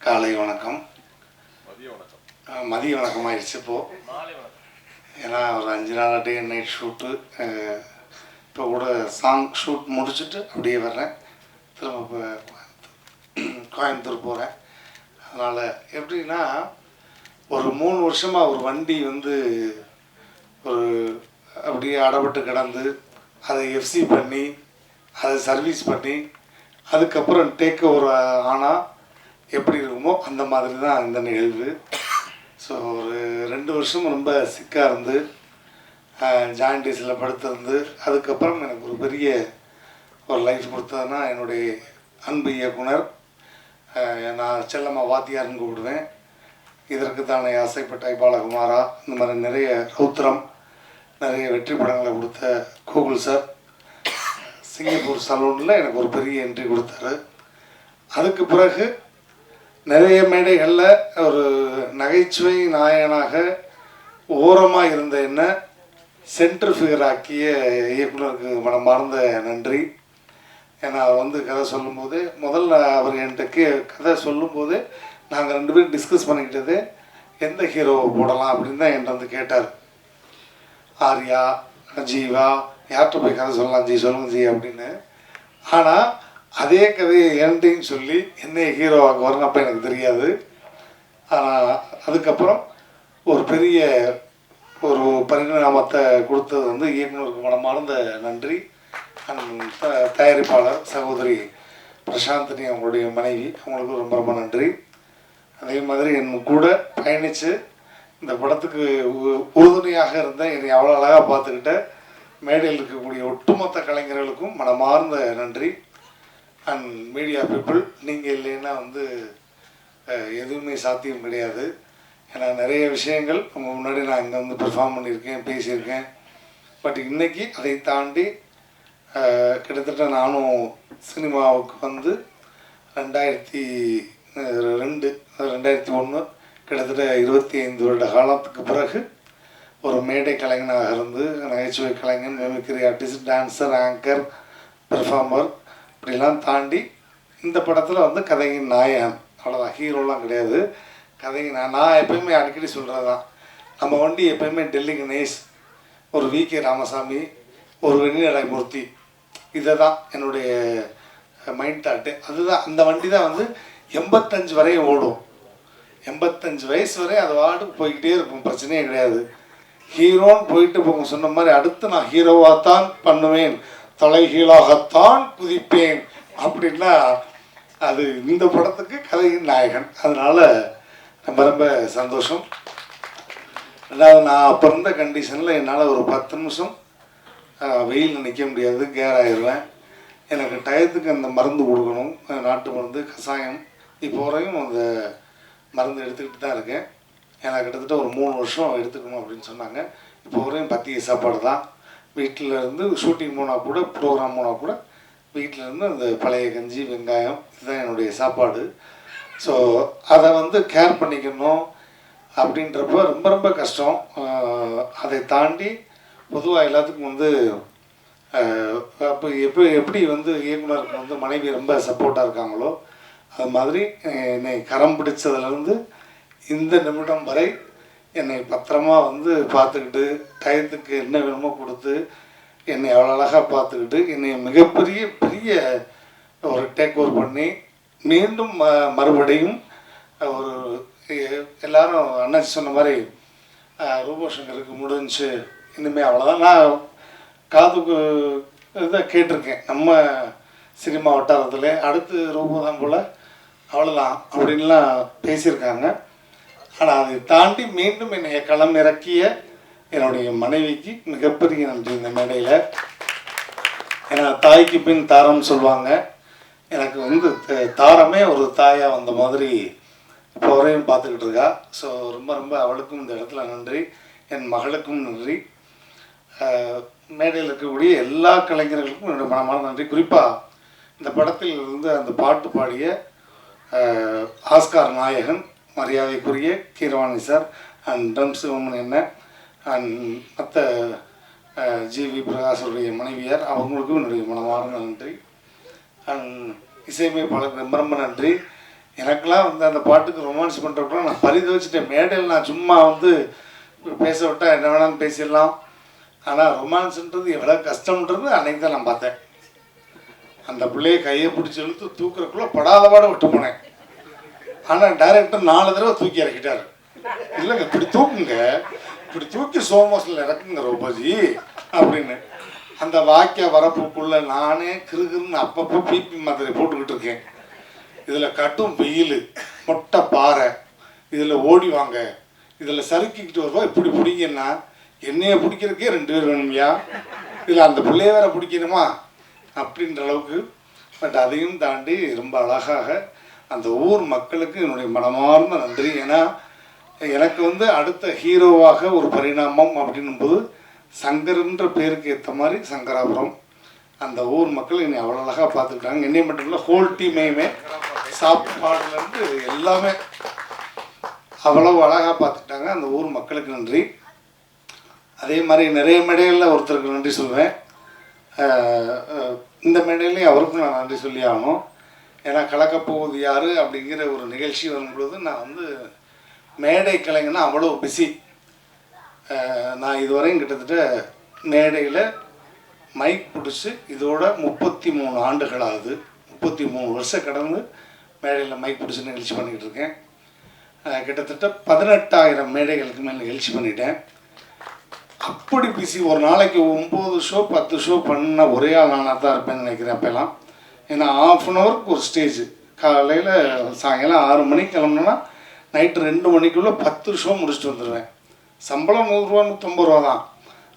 காலை வணக்கம், மதிய வணக்கம் ஆயிடுச்சு இப்போது. ஏன்னா ஒரு 5 நாள் டே நைட் ஷூட்டு. இப்போ கூட சாங் ஷூட் முடிச்சுட்டு அப்படியே வர்றேன். திரும்ப இப்போ கோயம்புத்தூர் போகிறேன். அதனால் எப்படின்னா, ஒரு 3 வருஷமாக ஒரு வண்டி வந்து ஒரு அப்படியே அடப்பட்டு கிடந்து அதை எஃப்சி பண்ணி அதை சர்வீஸ் பண்ணி அதுக்கப்புறம் டேக் ஓவர் ஆனால் எப்படி இருக்குமோ அந்த மாதிரி தான் இந்த நிகழ்வு. ஸோ ஒரு 2 வருஷம் ரொம்ப சிக்காக இருந்து ஜாயின்டிஸில் படுத்திருந்து அதுக்கப்புறம் எனக்கு ஒரு பெரிய ஒரு லைஃப் கொடுத்ததுன்னா என்னுடைய அன்பு இயக்குனர், நான் செல்லம்மா வாத்தியார்னு கூப்பிடுவேன். இதற்கு தானே ஆசைப்பட்ட பாலகுமாரா, இந்த மாதிரி நிறைய ரௌத்ரம் நிறைய வெற்றி படங்களை கொடுத்த கூகுள் சார் சிங்கப்பூர் சலூனில் எனக்கு ஒரு பெரிய என்ட்ரி கொடுத்தாரு. அதுக்கு பிறகு நிறைய மேடைகளில் ஒரு நகைச்சுவை நாயகனாக ஓரமாக இருந்த என்ன சென்ட்ரு ஃபிகர் ஆக்கிய இயக்குனருக்கு மனமார்ந்த நன்றி. ஏன்னா அவர் வந்து கதை சொல்லும்போது முதல்ல அவர் என்கிட்ட கதை சொல்லும்போது நாங்கள் 2 பேரும் டிஸ்கஸ் பண்ணிக்கிட்டது எந்த ஹீரோவை போடலாம் அப்படின்னு தான் என்கிட்ட வந்து கேட்டார். ஆர்யா, ஜீவா, யார்கிட்ட போய் கதை சொல்லலாம் ஜி, சொல்லுங்க ஜி அப்படின்னு. ஆனால் அதே கதையை என்கிட்டையும் சொல்லி என்ன ஹீரோவாக வரணும்ப்போ எனக்கு தெரியாது. ஆனால் அதுக்கப்புறம் ஒரு பெரிய ஒரு பரிணாமத்தை கொடுத்தது வந்து இயக்குனருக்கு மனமார்ந்த நன்றி. தயாரிப்பாளர் சகோதரி பிரசாந்தினி அவங்களுடைய மனைவி, அவங்களுக்கு ரொம்ப ரொம்ப நன்றி. அதே மாதிரி என் கூட பயணித்து இந்த படத்துக்கு உறுதுணையாக இருந்த என்னை அவ்வளோ அழகாக பார்த்துக்கிட்ட மேடையில் இருக்கக்கூடிய ஒட்டுமொத்த கலைஞர்களுக்கும் மனமார்ந்த நன்றி. அண்ட் மீடியா பீப்புள், நீங்கள் இல்லைன்னா வந்து எதுவுமே சாத்தியம் கிடையாது. ஏன்னா நிறைய விஷயங்கள் உங்கள் முன்னாடி நான் இங்கே வந்து பெர்ஃபார்ம் பண்ணியிருக்கேன், பேசியிருக்கேன். பட் இன்றைக்கி அதை தாண்டி கிட்டத்தட்ட நானும் சினிமாவுக்கு வந்து 2002 2001 கிட்டத்தட்ட 25 வருட காலத்துக்கு பிறகு ஒரு மேடை கலைஞனாக இருந்து நகைச்சுவை கலைஞன், mimicry artist, dancer, anchor, performer இப்படிலாம் தாண்டி இந்த படத்தில் வந்து கதையின் நாயகன். அவ்வளோதான், ஹீரோலாம் கிடையாது. கதையின் நான் எப்போயுமே அடிக்கடி சொல்கிறது தான், நம்ம வண்டி எப்போயுமே டெல்லி கணேஷ், ஒரு வி.கே. ராமசாமி, ஒரு வெண்ணிலமூர்த்தி, இதை தான் என்னுடைய மைண்ட் தாட்டு. அதுதான், அந்த வண்டி தான் வந்து 85 வரையும் ஓடும். 85 வயசு வரை அது வாட்டுக்கு போய்கிட்டே இருக்கும், பிரச்சனையே கிடையாது. ஹீரோன்னு போயிட்டு போங்க சொன்ன மாதிரி அடுத்து நான் ஹீரோவாகத்தான் பண்ணுவேன், தலைகீழாகத்தான் குதிப்பேன் அப்படின்னா அது இந்த படத்துக்கு கதையின் நாயகன். அதனால் ரொம்ப ரொம்ப சந்தோஷம். ரெண்டாவது, நான் அப்போ இருந்த கண்டிஷனில் என்னால் ஒரு 10 நிமிஷம் வெயிலில் நிற்க முடியாது, கேர் ஆயிடுவேன். எனக்கு டயத்துக்கு அந்த மருந்து கொடுக்கணும், நாட்டு மருந்து, கஷாயம். இப்போ வரையும் அந்த மருந்து எடுத்துக்கிட்டு தான் இருக்கேன். எனக்கு கிட்டத்தட்ட ஒரு 3 வருஷம் எடுத்துக்கணும் அப்படின்னு சொன்னாங்க. இப்போ வரையும் பத்திய சாப்பாடு தான். வீட்டில் இருந்து ஷூட்டிங் போனால் கூட, ப்ரோக்ராம் போனால் கூட வீட்டிலேருந்து அந்த பழைய கஞ்சி, வெங்காயம், இதுதான் என்னுடைய சாப்பாடு. ஸோ அதை வந்து கேர் பண்ணிக்கணும் அப்படின்றப்ப ரொம்ப ரொம்ப கஷ்டம். அதை தாண்டி பொதுவாக எல்லாத்துக்கும் வந்து அப்போ எப்படி வந்து இயக்குனருக்கு வந்து மனைவி ரொம்ப சப்போர்ட்டாக இருக்காங்களோ அது மாதிரி என்னை கரம் பிடிச்சதுலேருந்து இந்த நிமிடம் வரை என்னை பத்திரமா வந்து பார்த்துக்கிட்டு, டயத்துக்கு என்ன வேணுமோ கொடுத்து, என்னை அவ்வளோ அழகாக பார்த்துக்கிட்டு, என்னை மிகப்பெரிய பெரிய ஒரு டேக் ஓவர் பண்ணி மீண்டும் மறுபடியும் ஒரு எல்லாரும் அண்ணாச்சி சொன்ன மாதிரி ரூபோஷங்கருக்கு முடிஞ்சு இனிமேல் அவ்வளோதான். நான் காதுக்கு இதை கேட்டிருக்கேன், நம்ம சினிமா வட்டாரத்தில் அடுத்து ரூபோதான் போல், அவ்வளோதான் அப்படின்லாம் பேசியிருக்காங்க. ஆனால் அதை தாண்டி மீண்டும் என்னை களம் இறக்கிய என்னுடைய மனைவிக்கு மிகப்பெரிய நன்றி இந்த மேடையில். ஏன்னா தாய்க்கு பின் தாரம் சொல்லுவாங்க. எனக்கு வந்து தாரமே ஒரு தாயாக வந்த மாதிரி இப்போ வரையும் பார்த்துக்கிட்டு இருக்கா. ஸோ ரொம்ப ரொம்ப அவளுக்கும் இந்த இடத்துல நன்றி, என் மகளுக்கும் நன்றி, மேடையில் இருக்கக்கூடிய எல்லா கலைஞர்களுக்கும் என்னுடைய மனமான நன்றி. குறிப்பாக இந்த படத்தில் இருந்து அந்த பாட்டு பாடிய ஆஸ்கார் நாயகன், மரியாதைக்குரிய கீரவாணி சார், அண்ட் ட்ரம் சிவமன் என்ன, அண்ட் மற்ற ஜிவி பிரகாஷருடைய மனைவியார், அவங்களுக்கும் என்னுடைய மனமார்ந்த நன்றி. அண்ட் இசையமைப்பாளருக்கு ரொம்ப ரொம்ப நன்றி. எனக்கெல்லாம் வந்து அந்த பாட்டுக்கு ரொமான்ஸ் பண்ணுறப்ப நான் பரிதவிச்சிட்டேன். மேடையில் நான் சும்மா வந்து பேச விட்டால் என்ன வேணாலும் பேசிடலாம். ஆனால் ரொமான்ஸுன்றது எவ்வளோ கஷ்டம்ன்றது அன்றைக்கி தான் நான் பார்த்தேன். அந்த பிள்ளையை கையை பிடிச்சி இழுத்து தூக்குறக்குள்ளே படாத பாட விட்டு போனேன். ஆனால் டைரக்டர் 4 தடவை தூக்கி இறக்கிட்டார். இல்லைங்க இப்படி தூக்குங்க, இப்படி தூக்கி சோமோஸில் இறக்குங்க ரோபாஜி அப்படின்னு. அந்த வாக்கிய வரப்புக்குள்ளே நானே கிருகிருன்னு அப்பப்போ பிபி மாத்திரை போட்டுக்கிட்டு இருக்கேன். இதில் கட்டும் வெயில், மொட்டை பாறை, இதில் ஓடி வாங்க, இதில் சறுக்கிக்கிட்டு வருவா. இப்படி பிடிங்கன்னா என்னையை பிடிக்கிறதுக்கே 2 பேர் வேணுமையா, இதில் அந்த பிள்ளைய வேற பிடிக்கணுமா அப்படின்ற அளவுக்கு. பட் அதையும் தாண்டி ரொம்ப அழகாக அந்த ஊர் மக்களுக்கு என்னுடைய மனமார்ந்த நன்றி. ஏன்னா எனக்கு வந்து அடுத்த ஹீரோவாக ஒரு பரிணாமம் அப்படின்னும்போது சங்கர்ன்ற பேருக்கு ஏற்ற மாதிரி சங்கராபுரம் அந்த ஊர் மக்கள் என்னை அவ்வளோ அழகாக பார்த்துக்கிட்டாங்க. என்னை மட்டும் இல்லை, ஹோல் டீமையுமே சாப்பாடுலேருந்து எல்லாமே அவ்வளவு அழகாக பார்த்துக்கிட்டாங்க. அந்த ஊர் மக்களுக்கு நன்றி. அதே மாதிரி நிறைய மேடைகளில் ஒருத்தருக்கு நன்றி சொல்வேன். இந்த மேடையிலையும் அவருக்கும் நான் நன்றி சொல்லி ஆகணும். ஏன்னா கலக்கப்போவது யார் அப்படிங்கிற ஒரு நிகழ்ச்சி வரும்பொழுது நான் வந்து மேடை கலைஞனா அவ்வளோ பிஸி. நான் இதுவரையும் கிட்டத்தட்ட மேடையில் மைக் பிடிச்சி இதோட 33 ஆண்டுகள் ஆகுது. 33 வருஷம் கடந்து மேடையில் மைக் பிடிச்சி நிகழ்ச்சி பண்ணிக்கிட்டு இருக்கேன். கிட்டத்தட்ட 18,000 மேடைகளுக்கு மேலே நிகழ்ச்சி பண்ணிட்டேன். அப்படி பிஸி. ஒரு நாளைக்கு 9 ஷோ 10 ஷோ பண்ண ஒரே ஆள் நானாக தான் இருப்பேன்னு நினைக்கிறேன் அப்போல்லாம். ஏன்னா 1/2 அன் ஹவருக்கு ஒரு ஸ்டேஜ். காலையில் சாயங்காலம் 6 மணிக்கு கிளம்புனா நைட்டு 2 மணிக்குள்ளே 10 ஷோ முடிச்சுட்டு வந்துடுவேன். சம்பளம் 100 ரூபா 150 ரூபா தான்.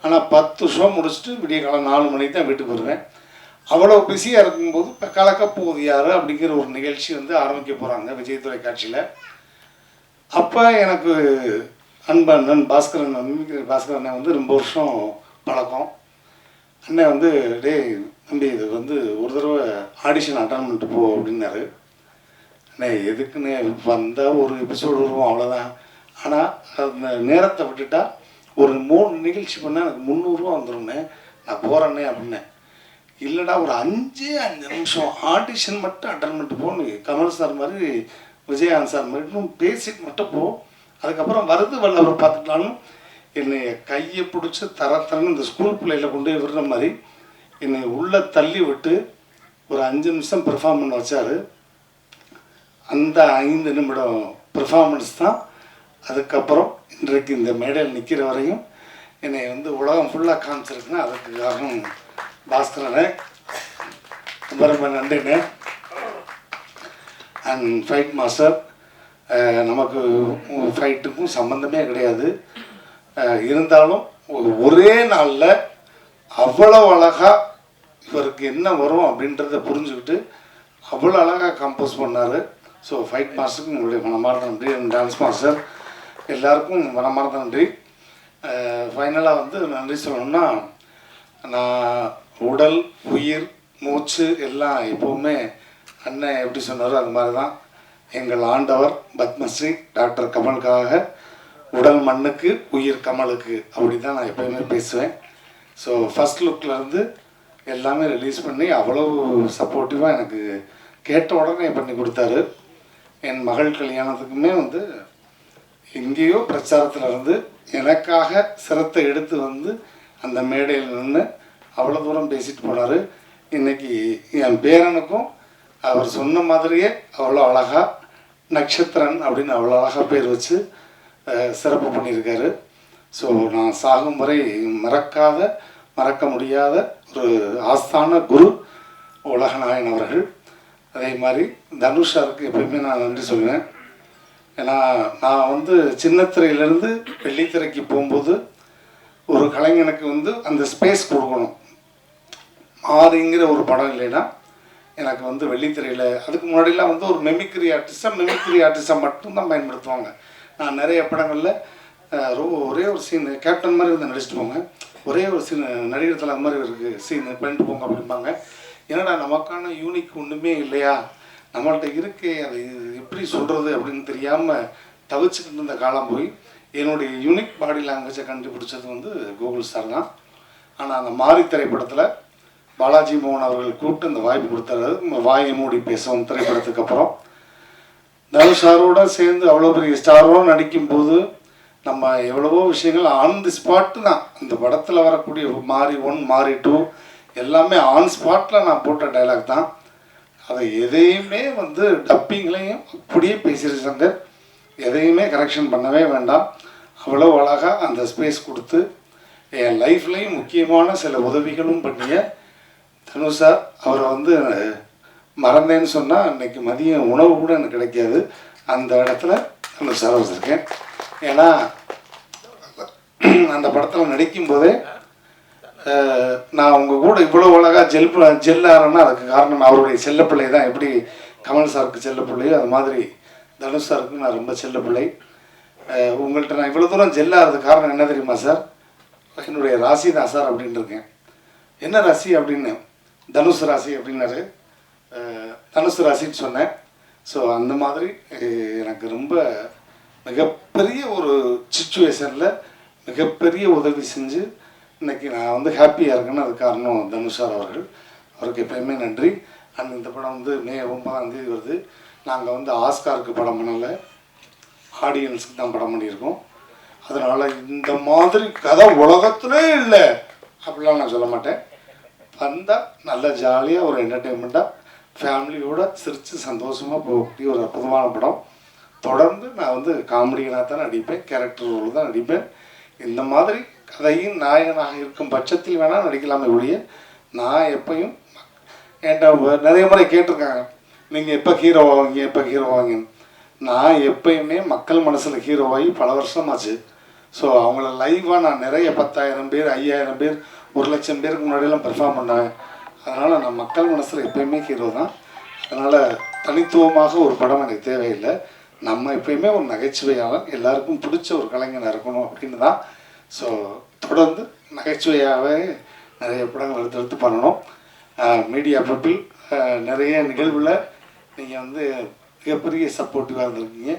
ஆனால் 10 ஷோ முடிச்சுட்டு விடிய காலம் 4 மணிக்கு தான் வீட்டுக்கு வருவேன். அவ்வளோ பிஸியாக இருக்கும்போது இப்போ கலக்கப்போகுது யார் அப்படிங்கிற ஒரு நிகழ்ச்சி வந்து ஆரம்பிக்க போகிறாங்க விஜய் தொலைக்காட்சியில். அப்போ எனக்கு அண்ணன் பாஸ்கரன் பாஸ்கரன் வந்து ரொம்ப வருஷம் பழக்கம். அண்ணன் வந்து டேய் தம்பி இது வந்து ஒரு தடவை ஆடிஷன் அட்டன் பண்ணிட்டு போ அப்படின்னாரு. அண்ணே எதுக்குன்னு வந்தால் ஒரு எபிசோடு வருவோம் அவ்வளோதான். ஆனால் அந்த நேரத்தை விட்டுட்டா ஒரு 3 நிகழ்ச்சி பண்ணால் எனக்கு 300 ரூபா வந்துடும்ண்ணே, நான் போகிறேன்னே அப்படின்னேன். இல்லைடா ஒரு 5 நிமிஷம் ஆடிஷன் மட்டும் அட்டன் பண்ணிட்டு போன்னு கமல் சார் மாதிரி விஜயகாந்த் சார் மாதிரி பேசிட்டு மட்டும் போ, அதுக்கப்புறம் வருது வல்லவர் பார்த்துக்கலான்னு என்னை கையை பிடிச்சி தரத்தரன்னு இந்த ஸ்கூல் பிள்ளையில் கொண்டு போய் விடுற மாதிரி என்னை உள்ளே தள்ளி விட்டு ஒரு 5 நிமிஷம் பெர்ஃபார்ம் பண்ண வச்சார். அந்த 5 நிமிடம் பெர்ஃபார்மன்ஸ் தான் அதுக்கப்புறம் இன்றைக்கு இந்த மேடையில் நிற்கிற வரையும் என்னை வந்து உலகம் ஃபுல்லாக காமிச்சிருக்குன்னா அதுக்கு காரணம் பாஸ்கரனே. ரொம்ப நன்றிண்ணே. அண்ட் ஃபைட் மாஸ்டர், நமக்கு ஃபைட்டுக்கும் சம்மந்தமே கிடையாது. இருந்தாலும் ஒரே நாளில் அவ்வளோ அழகாக இவருக்கு என்ன வரும் அப்படின்றத புரிஞ்சுக்கிட்டு அவ்வளோ அழகாக கம்போஸ் பண்ணார். ஸோ ஃபைட் மாஸ்டருக்கு உங்களுடைய மனமார்ந்த நன்றி. டான்ஸ் மாஸ்டர் எல்லாருக்கும் மனமார்ந்த நன்றி. ஃபைனலாக வந்து நன்றி சொல்லணும்னா, நான் உடல் உயிர் மூச்சு எல்லாம் எப்போவுமே அண்ணன் எப்படி சொன்னாரோ அது மாதிரி தான். எங்கள் ஆண்டவர் பத்மஸ்ரீ டாக்டர் கமலுக்காக உடல் மண்ணுக்கு உயிர் கமலுக்கு அப்படி தான் நான் எப்போயுமே பேசுவேன். ஸோ ஃபஸ்ட் லுக்லேருந்து எல்லாமே ரிலீஸ் பண்ணி அவ்வளோ சப்போர்ட்டிவாக எனக்கு கேட்ட உடனே பண்ணி கொடுத்தாரு. என் மகள் கல்யாணத்துக்குமே வந்து எங்கேயோ பிரச்சாரத்தில் இருந்து எனக்காக சிரத்தை எடுத்து வந்து அந்த மேடையில் நின்று அவ்வளோ தூரம் பேசிட்டு போனார். இன்றைக்கி என் பேரனுக்கும் அவர் சொன்ன மாதிரியே அவ்வளோ அழகாக நட்சத்திரன் அப்படின்னு அவ்வளோ அழகாக பேர் வச்சு சிறப்பு பண்ணியிருக்காரு. ஸோ நான் சாகும் வரை மறக்க முடியாத ஒரு ஆஸ்தான குரு உலகநாயன் அவர்கள். அதே மாதிரி தனுஷாருக்கு எப்பயுமே நான் நன்றி சொல்லுவேன். ஏன்னா நான் வந்து சின்னத்திரையிலேருந்து வெள்ளித்திரைக்கு போகும்போது ஒரு கலைஞனுக்கு வந்து அந்த ஸ்பேஸ் கொடுக்கணும். மாறிங்கிற ஒரு படம் இல்லைன்னா எனக்கு வந்து வெள்ளித்திரையில் அதுக்கு முன்னாடிலாம் வந்து ஒரு மெமிக்ரி ஆர்டிஸ்டாக மட்டும்தான் பயன்படுத்துவாங்க. நான் நிறைய படங்களில் ஒரே ஒரு சீன் கேப்டன் மாதிரி வந்து நடிச்சுட்டு போங்க, ஒரே ஒரு சீன் நடிகர் தலை மாதிரி இருக்குது சீன் பண்ணிட்டு போங்க அப்படிம்பாங்க. ஏன்னா நமக்கான யூனிக் ஒன்றுமே இல்லையா, நம்மள்கிட்ட இருக்கே அது எப்படி சொல்கிறது அப்படின்னு தெரியாமல் தவிச்சுக்கிட்டு இருந்த காலம் போய் என்னுடைய யூனிக் பாடி லாங்குவேஜை கண்டுபிடிச்சது வந்து கூகுள் சார் தான். ஆனால் அந்த மாரி திரைப்படத்தில் பாலாஜி மோகன் அவர்கள் கூப்பிட்டு அந்த வாய்ப்பு கொடுத்தாரு. வாயை மூடி பேசுவோம் திரைப்படத்துக்கு அப்புறம் தனுஷ் சாரோட சேர்ந்து அவ்வளோ பெரிய ஸ்டாரோட நடிக்கும்போது நம்ம எவ்வளவோ விஷயங்கள் ஆன் தி ஸ்பாட்டு தான். இந்த படத்தில் வரக்கூடிய மாறி 1 மாறி 2 எல்லாமே ஆன் ஸ்பாட்டில் நான் போட்ட டைலாக் தான். அதை எதையுமே வந்து டப்பிங்லையும் அப்படியே பேசியிருக்காங்க. எதையுமே கரெக்ஷன் பண்ணவே வேண்டாம். அவ்வளோ அழகாக அந்த ஸ்பேஸ் கொடுத்து என் லைஃப்லேயும் முக்கியமான சில உதவிகளும் பண்ணிய தனுஷ் சார், அவரை வந்து மறந்தேன்னு சொன்னால் அன்றைக்கி மதியம் உணவு கூட எனக்கு கிடைக்காது. அந்த இடத்துல தனுஷ் சார் வச்சுருக்கேன். ஏன்னா அந்த படத்தில் நடிக்கும்போதே நான் உங்கள் கூட இவ்வளோ அழகாக ஜெல்லாரன்னா அதுக்கு காரணம் அவருடைய செல்லப்பிள்ளை தான். எப்படி கமல் சாருக்கு செல்லப்பிள்ளையோ அது மாதிரி தனுஷ் சாருக்கு நான் ரொம்ப செல்லப்பிள்ளை. உங்கள்கிட்ட நான் இவ்வளோ தூரம் ஜெல்லாகிறதுக்கு காரணம் என்ன தெரியுமா சார்? என்னுடைய ராசி தான் சார் அப்படின்னு இருக்கேன். என்ன ராசி அப்படின்னு, தனுஷ் ராசி அப்படின்னாரு. தனுஷ் ராசின்னு சொன்னேன். ஸோ அந்த மாதிரி எனக்கு ரொம்ப மிகப்பெரிய ஒரு சிச்சுவேஷனில் மிகப்பெரிய உதவி செஞ்சு இன்றைக்கி நான் வந்து ஹாப்பியாக இருக்கேன்னு அது காரணம் தனுஷ் சார் அவர்கள். அவருக்கு எப்பயுமே நன்றி. அண்ட் இந்த படம் வந்து மே 9 வருது. நாங்கள் வந்து ஆஸ்காருக்கு படம் பண்ணலை, ஆடியன்ஸுக்கு தான் படம் பண்ணியிருக்கோம். அதனால் இந்த மாதிரி கதை உலகத்திலே இல்லை அப்படிலாம் நான் சொல்ல மாட்டேன். வந்தால் நல்ல ஜாலியாக ஒரு என்டர்டெயின்மெண்ட்டாக ஃபேமிலியோடு சிரித்து சந்தோஷமாக போகக்கூடிய ஒரு அற்புதமான படம். தொடர்ந்து நான் வந்து காமெடியனாக தான் நடிப்பேன், கேரக்டர் ரோல் தான் நடிப்பேன். இந்த மாதிரி கதையின் நாயகனாக இருக்கும் பட்சத்தில் வேணால் நடிக்கலாமே ஒழிய நான் எப்பையும் என்கிட்ட நிறைய முறை கேட்டிருக்காங்க, நீங்கள் எப்போ ஹீரோ ஆவாங்க எப்போ ஹீரோ ஆவாங்கன்னு. நான் எப்பயுமே மக்கள் மனசில் ஹீரோவாகி பல வருஷமாச்சு. ஸோ அவங்கள லைவாக நான் நிறைய 10,000 பேர் 5,000 பேர் 1,00,000 பேருக்கு முன்னாடியெல்லாம் பெர்ஃபார்ம் பண்ணுவேன். அதனால் நான் மக்கள் மனசில் எப்பயுமே ஹீரோ தான். அதனால் தனித்துவமாக ஒரு படம் எனக்கு தேவையில்லை. நம்ம எப்பயுமே ஒரு நகைச்சுவையாளர், எல்லாருக்கும் பிடிச்ச ஒரு கலைஞனாக இருக்கணும் அப்படின்னு தான். ஸோ தொடர்ந்து நகைச்சுவையாகவே நிறைய படங்கள் எடுத்து பண்ணணும். மீடியா பீப்பிள் நிறைய நிகழ்வில் நீங்கள் வந்து மிகப்பெரிய சப்போர்ட்டிவாக இருந்திருக்கீங்க.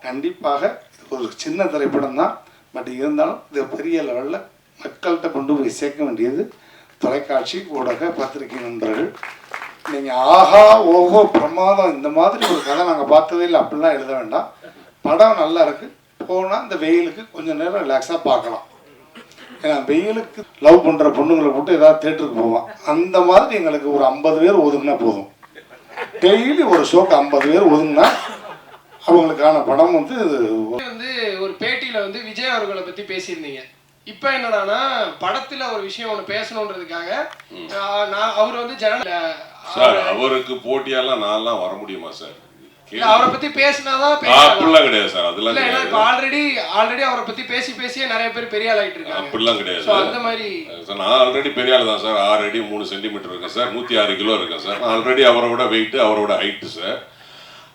கண்டிப்பாக ஒரு சின்ன திரைப்படம் தான், பட் இருந்தாலும் இது பெரிய லெவலில் மக்கள்கிட்ட கொண்டு போய் சேர்க்க வேண்டியது தொலைக்காட்சி ஊடக பத்திரிகை நண்பர்கள். நீங்கள் ஆஹா ஓஹோ பிரமாதம் இந்த மாதிரி ஒரு கதை நாங்கள் பார்த்ததே இல்லை அப்படிலாம் எழுத வேண்டாம். படம் நல்லா இருக்குது, போனால் இந்த வெயிலுக்கு கொஞ்சம் நேரம் ரிலாக்ஸாக பார்க்கலாம். ஏன்னா வெயிலுக்கு லவ் பண்ணுற பொண்ணுங்களை போட்டு ஏதாவது தேட்டருக்கு போவோம். அந்த மாதிரி எங்களுக்கு ஒரு 50 பேர் ஒதுங்கினா போதும். டெய்லி ஒரு ஷோக்கு 50 பேர் ஒதுங்கினா அவங்களுக்கான படம் வந்து ஒரு பேட்டியில் வந்து விஜய் அவர்களை பற்றி பேசியிருந்தீங்க. இப்போ என்னடானா படத்தில் ஒரு விஷயம் ஒன்று பேசணுன்றதுக்காக அவர் வந்து சார் அவருக்கு போட்டியாலாம் நான்லாம் வர முடியுமா சார்? அவரை பத்தி பேசினாதான் அப்படிலாம் கிடையாது சார். அதெல்லாம் கிடையாது. ஆல்ரெடி அவரை பத்தி பேசியே நிறைய பேர் பெரிய ஆள் ஆயிட்டு இருக்காங்க. அப்படிலாம் கிடையாது. அந்த மாதிரி நான் ஆல்ரெடி பெரிய ஆள் தான் சார். 6 அடி 3 சென்டிமீட்டர் இருக்கேன் சார். 106 கிலோ இருக்கேன் சார். நான் ஆல்ரெடி அவரோட வெயிட் அவரோட ஹைட்டு சார்.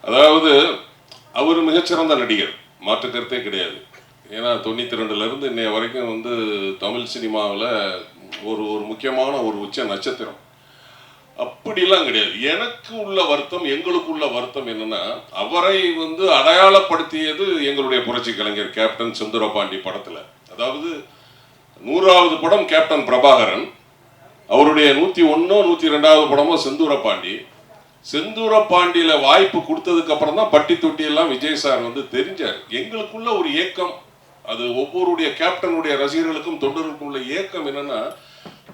அதாவது அவர் மிகச்சிறந்த நடிகர், மாற்று கருத்தே கிடையாது. ஏன்னா 92லேருந்து இன்னைய வரைக்கும் வந்து தமிழ் சினிமாவில் ஒரு முக்கியமான ஒரு உச்ச நட்சத்திரம். அப்படிலாம் கிடையாது. எனக்கு உள்ள வருத்தம், எங்களுக்கு உள்ள வருத்தம் என்னன்னா, அவரை வந்து அடையாளப்படுத்தியது எங்களுடைய புரட்சி கலைஞர் கேப்டன் செந்தூரபாண்டி படத்துல. அதாவது 100வது படம் கேப்டன் பிரபாகரன், அவருடைய 101 102வது படமும் செந்தூரபாண்டி. செந்தூரபாண்டியில வாய்ப்பு கொடுத்ததுக்கு அப்புறம் தான் பட்டி தொட்டி எல்லாம் விஜய் சார் வந்து தெரிஞ்சார். எங்களுக்குள்ள ஒரு ஏக்கம், அது ஒவ்வொருடைய கேப்டனுடைய ரசிகர்களுக்கும் தொண்டர்களுக்கும் உள்ள ஏக்கம் என்னன்னா,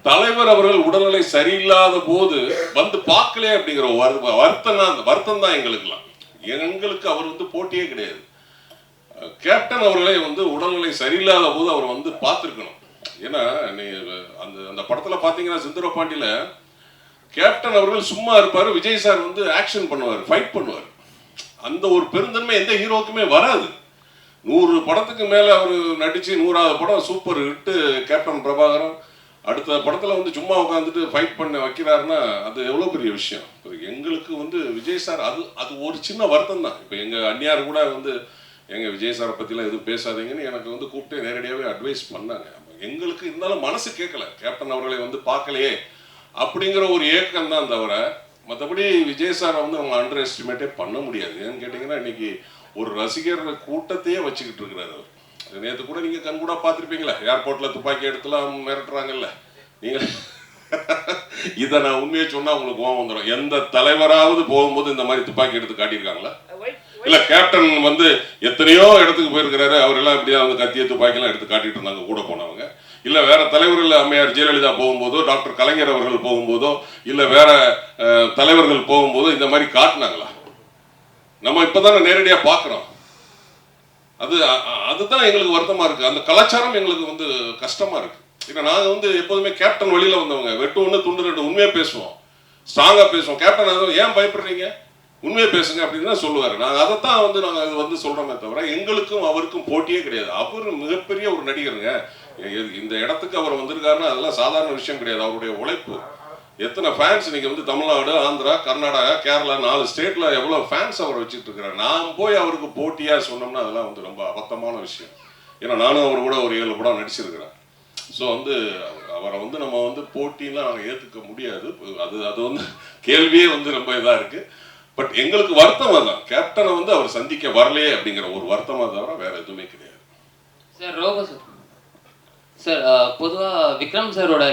தலைவர் அவர்கள் உடல்நிலை சரியில்லாத போது வந்து பார்க்கல அப்படிங்கிற வருத்தம் தான் எங்களுக்குலாம். எங்களுக்கு அவர் வந்து போட்டியே கிடையாது. கேப்டன் அவர்களே வந்து உடல்நிலை சரியில்லாத போது அவர் வந்து பார்த்துருக்கணும். ஏன்னா அந்த படத்துல பாத்தீங்கன்னா செந்தூரபாண்டியில கேப்டன் அவர்கள் சும்மா இருப்பாரு, விஜய் சார் வந்து ஆக்ஷன் பண்ணுவார், ஃபைட் பண்ணுவார். அந்த ஒரு பெருந்தன்மை எந்த ஹீரோக்குமே வராது. 100 படத்துக்கு மேல அவர் நடிச்சு 100வது படம் சூப்பர் ஹிட்டு கேப்டன் பிரபாகரன். அடுத்த படத்தில் வந்து சும்மா உட்காந்துட்டு ஃபைட் பண்ண வைக்கிறாருன்னா அது எவ்வளோ பெரிய விஷயம். எங்களுக்கு வந்து விஜய் சார் அது ஒரு சின்ன வருத்தம் தான். இப்போ எங்கள் அந்நியார் கூட வந்து எங்கள் விஜய் சாரை பற்றிலாம் எதுவும் பேசாதீங்கன்னு எனக்கு வந்து கூப்பிட்டு நேரடியாகவே அட்வைஸ் பண்ணாங்க. எங்களுக்கு இருந்தாலும் மனசு கேட்கல, கேப்டன் அவர்களை வந்து பார்க்கலையே அப்படிங்கிற ஒரு ஏக்கம் தான் தவிர மற்றபடி விஜய் சாரை வந்து அவங்க அண்டர் எஸ்டிமேட்டே பண்ண முடியாது. ஏன்னு கேட்டிங்கன்னா இன்னைக்கு ஒரு ரசிகர் கூட்டத்தையே வச்சுக்கிட்டு இருக்கிறாரு அவர். நேற்று கூட நீங்கள் கண் கூட பார்த்துருப்பீங்களா, ஏர்போர்ட்டில் துப்பாக்கி எடுத்துலாம் மிரட்டுறாங்கல்ல. நீங்கள் இதை நான் உண்மையை சொன்னால் உங்களுக்கு கோவம் வந்துடும். எந்த தலைவராவது போகும்போது இந்த மாதிரி துப்பாக்கி எடுத்து காட்டியிருக்காங்களா? இல்ல கேப்டன் வந்து எத்தனையோ இடத்துக்கு போயிருக்கிறாரு. அவரெல்லாம் இப்படியா வந்து கத்திய துப்பாக்கிலாம் எடுத்து காட்டிட்டு இருந்தாங்க கூட போனவங்க. இல்ல வேற தலைவர்கள் அம்மையார் ஜெயலலிதா போகும்போதோ, டாக்டர் கலைஞர் அவர்கள் போகும்போதோ, இல்ல வேற தலைவர்கள் போகும்போதோ இந்த மாதிரி காட்டினாங்களா? நம்ம இப்பதானே நேரடியா பாக்குறோம். அதுதான் எங்களுக்கு வருத்தமா இருக்கு. அந்த கலாச்சாரம் எங்களுக்கு வந்து கஷ்டமா இருக்கு. ஏன்னா நாங்க வந்து எப்போதுமே கேப்டன் வழியில வந்தவங்க. வெட்டு ஒண்ணு துண்டு ரெண்டு, உண்மையா பேசுவோம், ஸ்ட்ராங்கா பேசுவோம். கேப்டன் ஏன் பயப்படுறீங்க, உண்மையை பேசுங்க அப்படின்னு தான் சொல்லுவாரு. நாங்க அதைத்தான் வந்து நாங்க அது வந்து சொல்றோமே தவிர எங்களுக்கும் அவருக்கும் போட்டியே கிடையாது. அவர் மிகப்பெரிய ஒரு நடிகருங்க. இந்த இடத்துக்கு அவர் வந்திருக்காருன்னா அதெல்லாம் சாதாரண விஷயம் கிடையாது. அவருடைய உழைப்பு, எத்தனை ஃபேன்ஸ் இன்னைக்கு வந்து தமிழ்நாடு, ஆந்திரா, கர்நாடகா, கேரளா 4 ஸ்டேட்ல எவ்வளவு ஃபேன்ஸ் அவர் வச்சுட்டு இருக்கிறார். நாம் போய் அவருக்கு போட்டியா சொன்னோம்னா அதெல்லாம் வந்து ரொம்ப அபத்தமான விஷயம். ஏன்னா நானும் அவர் கூட ஒரு 7 படம் நடிச்சிருக்கிறேன். ஸோ வந்து அவரை வந்து நம்ம வந்து போட்டிலாம் நாங்கள் ஏற்றுக்க முடியாது. அது வந்து கேள்வியே வந்து ரொம்ப இதாக இருக்கு. பட் எங்களுக்கு வருத்தமாக தான் கேப்டனை வந்து அவர் சந்திக்க வரலையே அப்படிங்கிற ஒரு வருத்தமாக தவிர வேற எதுவுமே கிடையாது. சார் ரோபோ சார் பொதுவாக விக்ரம் சாரோட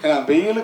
ஏன்னா வெயில்